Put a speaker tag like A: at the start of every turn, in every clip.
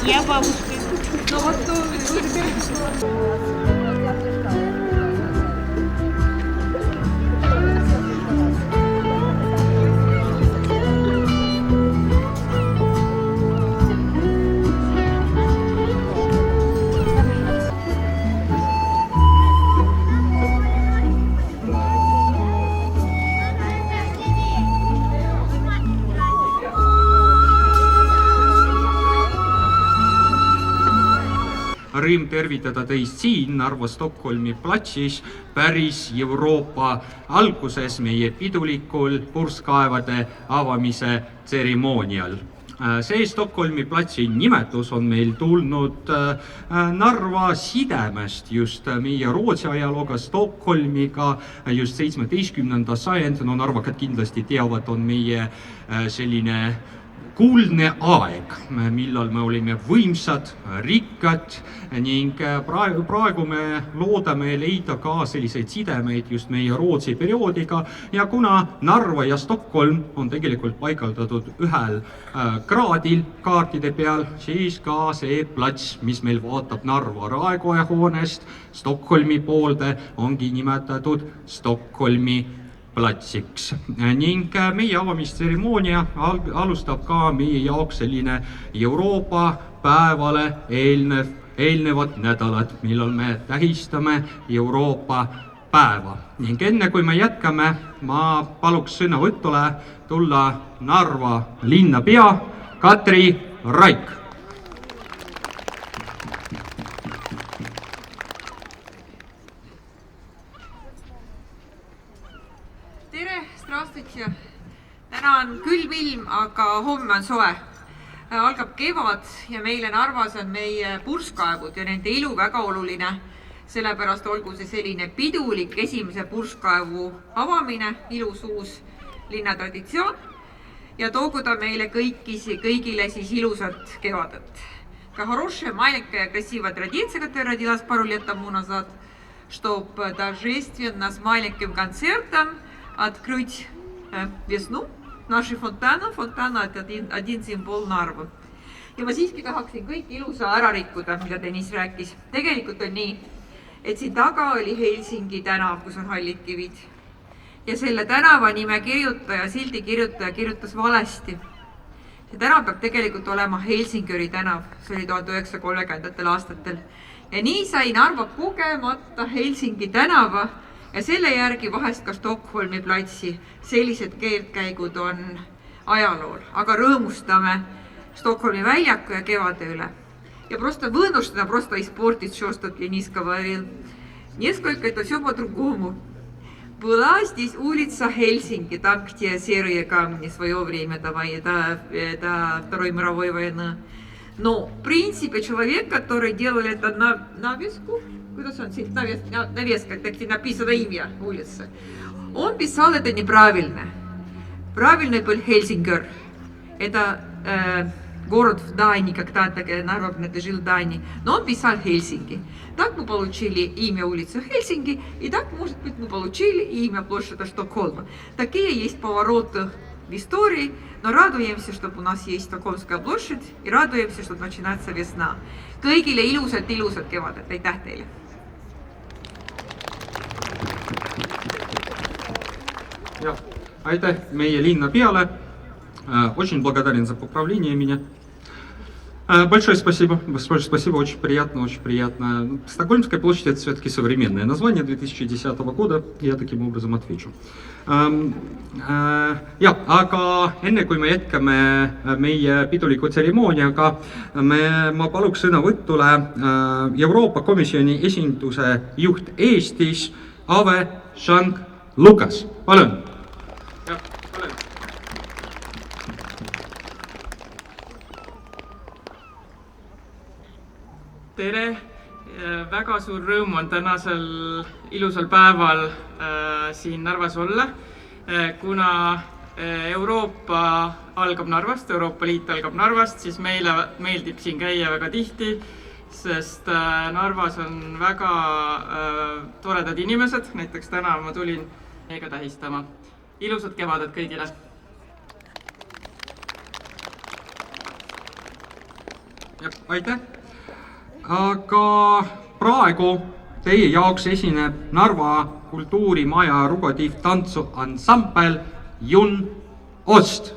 A: Я бабушка.
B: Rõõm tervitada teist siin Narva Stockholmi platsis päris Euroopa alguses meie pidulikul purskkaevade avamise tseremoonial. See Stockholmi platsi nimetus on meil tulnud Narva sidemest just meie Rootsi ajalooga Stockholmiga just 17. sajand. No Narvakad kindlasti teavad, on meie selline kuldne aeg, millal me olime võimsad, rikkad ning praegu me loodame leida ka selliseid sidemeid just meie Rootsi perioodiga ja kuna Narva ja Stockholm on tegelikult paigaldatud ühel kraadil kaartide peal, siis ka see plats, mis meil vaatab Narva Raekoja hoonest Stockholmi poolde, ongi nimetatud Stockholmi platsiks ning meie avamistseremoonia alustab ka meie jaoks selline Euroopa päevale eelnevad nädalad, millal me tähistame Euroopa päeva. Ning enne kui me jätkame, ma paluks sõnavõtule tulla Narva linnapea Katri Raik.
C: Täna on külm ilm, aga homme on soe. Algab kevad ja meile Narvas on meie purskkaevud ja nende ilu väga oluline. Sellepärast olgu see selline pidulik esimese purskkaevu avamine, ilus uus linnatraditsioon ja toogu ta meile kõigile siis ilusat kevadet. Ka хорошая, маленькая, красивая традиция, которая родилась пару лет тому назад, чтобы торжественно с маленьким концертом открыть весну наши фонтана. Фонтана on один символ Narva. Ja ma siiski tahaksin kõik ilusa ära rikkuda, mida Tõnis rääkis. Tegelikult on nii, et siin taga oli Helsingi tänav, kus on hallid kivid. Ja selle tänava nime kirjutaja, sildi kirjutaja kirjutas valesti. See tänav peab tegelikult olema Helsingöri tänav. See oli 1930. aastatel. Ja nii sai Narva kogemata Helsingi tänava ja selle järgi vahest ka Stockholmi platsi sellised keeltkäigud on ajalool. Aga rõõmustame Stockholmi väljaku ja kevade üle. Ja просто вынуждена просто испортить все, что Денис говорил. Несколько это все по-другому. Была здесь улица Хельсинки, там, где серые камни в свое время до Второй мировой войны. Но, в принципе, человек, который делал это на навеску, kuidas on siin навеска, где написано имя улицы, он писал это неправильно. Правильный был Хельсингер. Это город в Дании, когда-то Нарва принадлежал Дании, но он писал Хельсинки. Так мы получили имя улицы Хельсинки, и так, может быть, мы получили имя площади Стокгольма. Такие есть повороты в истории, но радуемся, что у нас есть Стокгольмская площадь, и радуемся, что начинается весна. Kõigile ilusat kevadet. Aitäh teile!
B: Ja, aitäh meie linnapeale. Очень благодарен за поправление меня. Большое спасибо. Спасибо, очень приятно. Стокгольмская площадь — это все-таки современное название 2010 года, я таким образом отвечу. Aga enne kui me jätkame meie piduliku tseremooniaga, ma paluks sõnavõtule Euroopa Komisjoni esinduse juht Eestis, Ave Shank Lukas. Palun!
D: Tere! Väga suur rõõm on tänasel ilusal päeval siin Narvas olla, kuna Euroopa algab Narvast, Euroopa Liit algab Narvast, siis meile meeldib siin käia väga tihti, sest Narvas on väga toredad inimesed, näiteks täna ma tulin meiega tähistama. Ilusat kevadet kõigile!
B: aitäh! Aga praegu teie jaoks esineb Narva kultuurimaja rugatiiv-tantsu ansambel Jun Ost.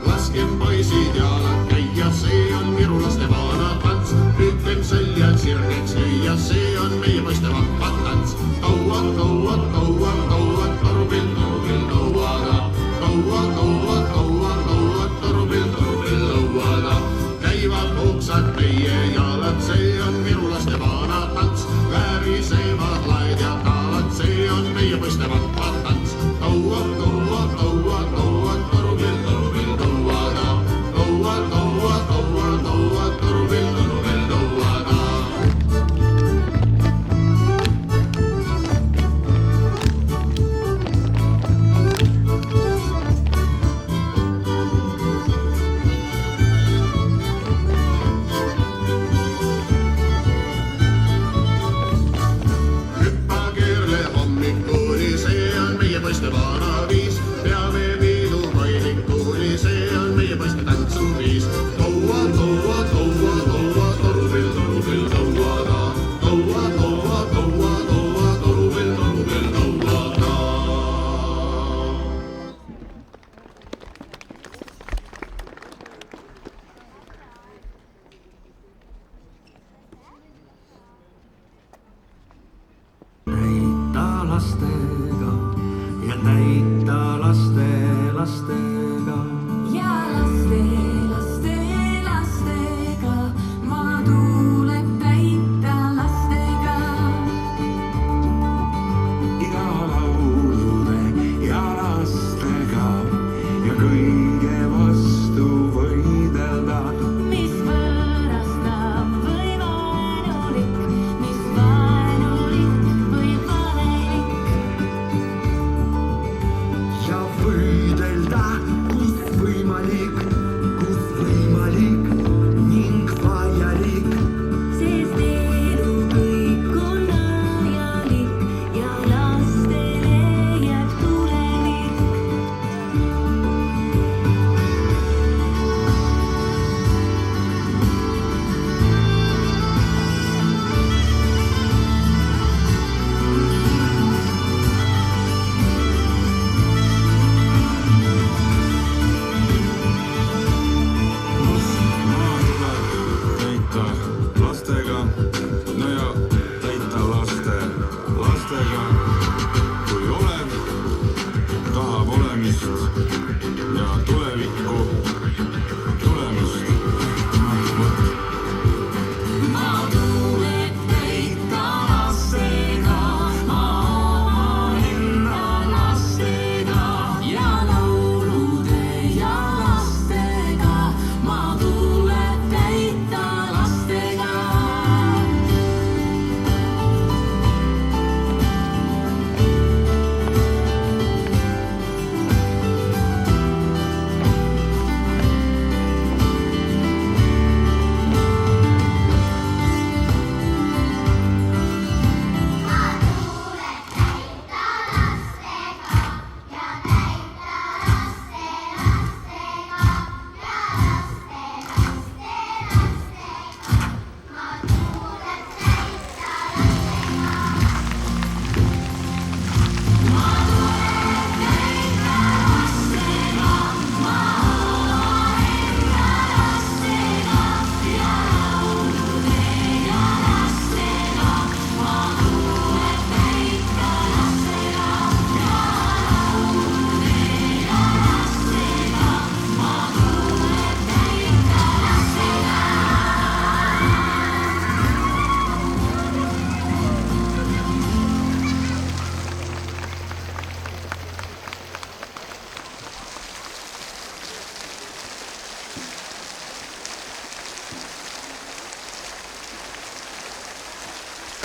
E: Laskem poisid jalad käia, see on virulaste vana tants. Ütlem sõljad sirgeks lüüa, see on meie poiste vahva tants. Toua, toua, toua, toua, torupill, louada. Toua, toua, toua, toua, torupill, louada. Käivad puksad meie jalad, see on virulaste vana tants. Väärisevad laed ja taalad, see on meie poiste vahva tants. Toua, toua, toua, toua, torupill, louada. Toua, toua, toua, toua, torupill, louada.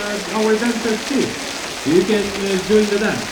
F: our dancers too. You can join the dance.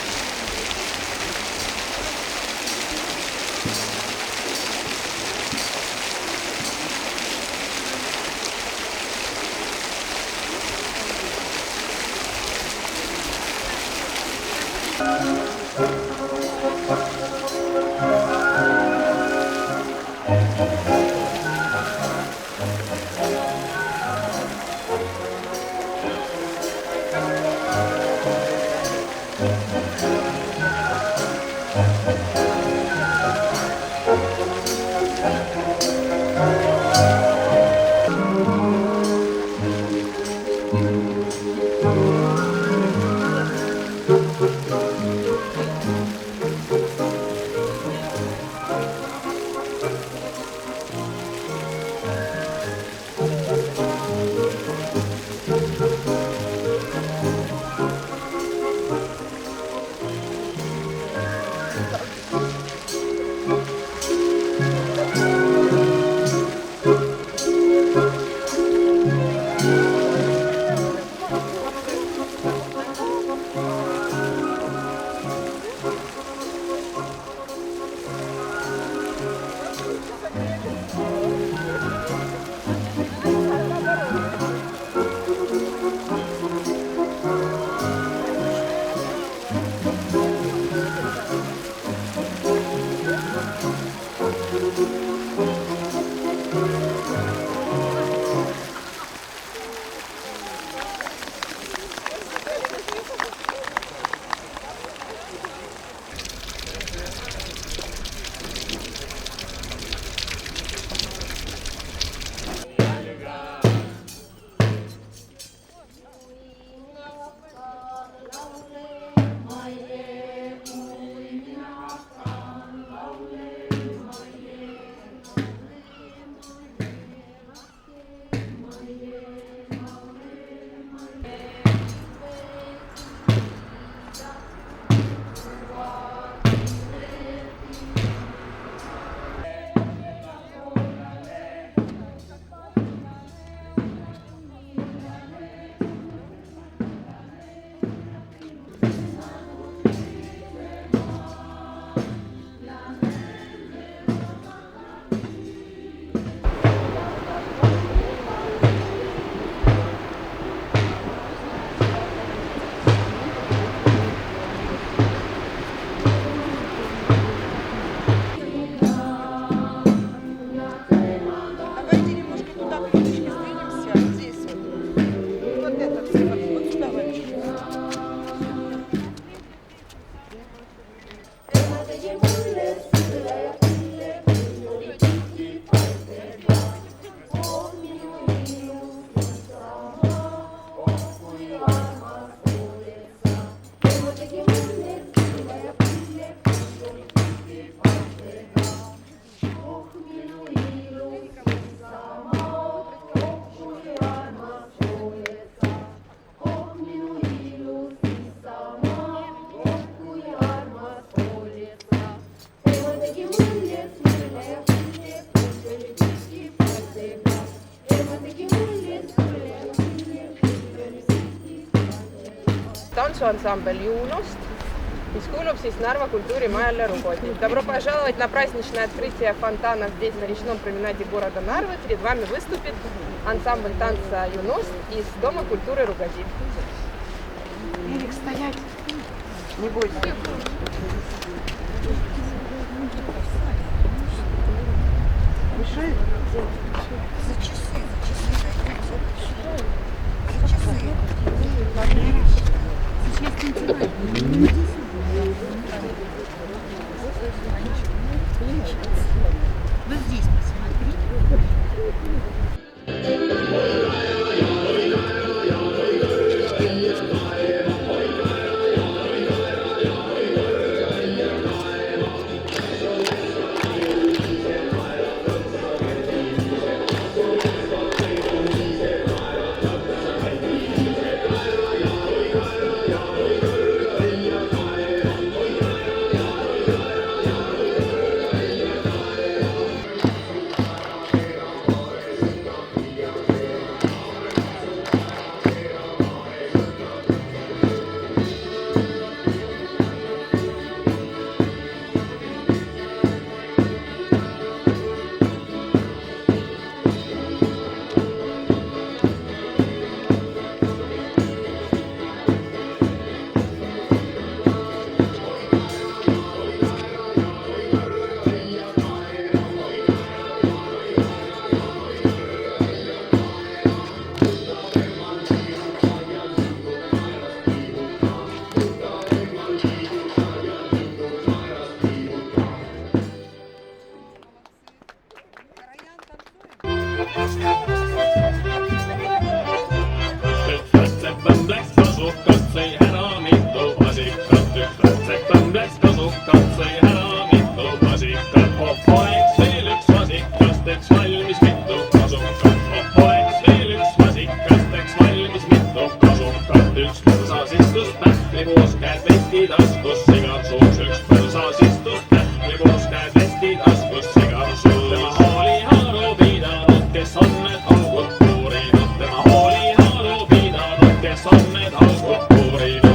G: Тансуансамбль «Юность», mis kuulub siis Narva kultuurimajale Rugotin. Добро пожаловать на праздничное открытие фонтана здесь, на речном променаде города Нарвы. Перед вами выступит ансамбль танца «Юность» из Дома культуры Ругодин. Эрик, стоять! Не бойся. Мешает? За часы. Сейчас танцевать. Вот здесь посмотри.
H: tundub kasukalt üks põrsas istus pähklipuus, käed vesti taskus, sigar suus üks põrsas istus pähklipuus, käed vesti taskus, sigar suus. Tema hooli haru pidanud, kes on need augud puurinud, tema hooli haru pidanud, kes on need augud puurinud.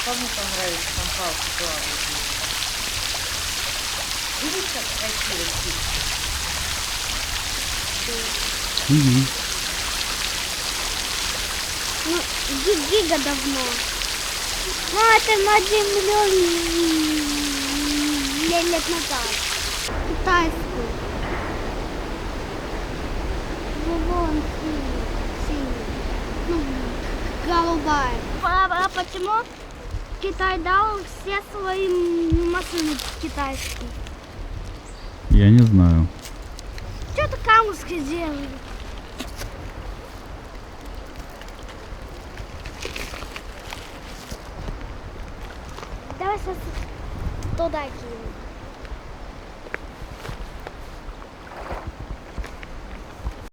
A: Кому понравится там палку плавать? Видишь, как красиво птица?
I: Ну, гига давно. Ну, это на 1 миллион лет назад. Китайскую. Вон синий. Ну, голубая. А почему Китай дал все свои машины китайские?
J: Я не знаю.
I: Что-то камушки делали. Давай сейчас туда кинем.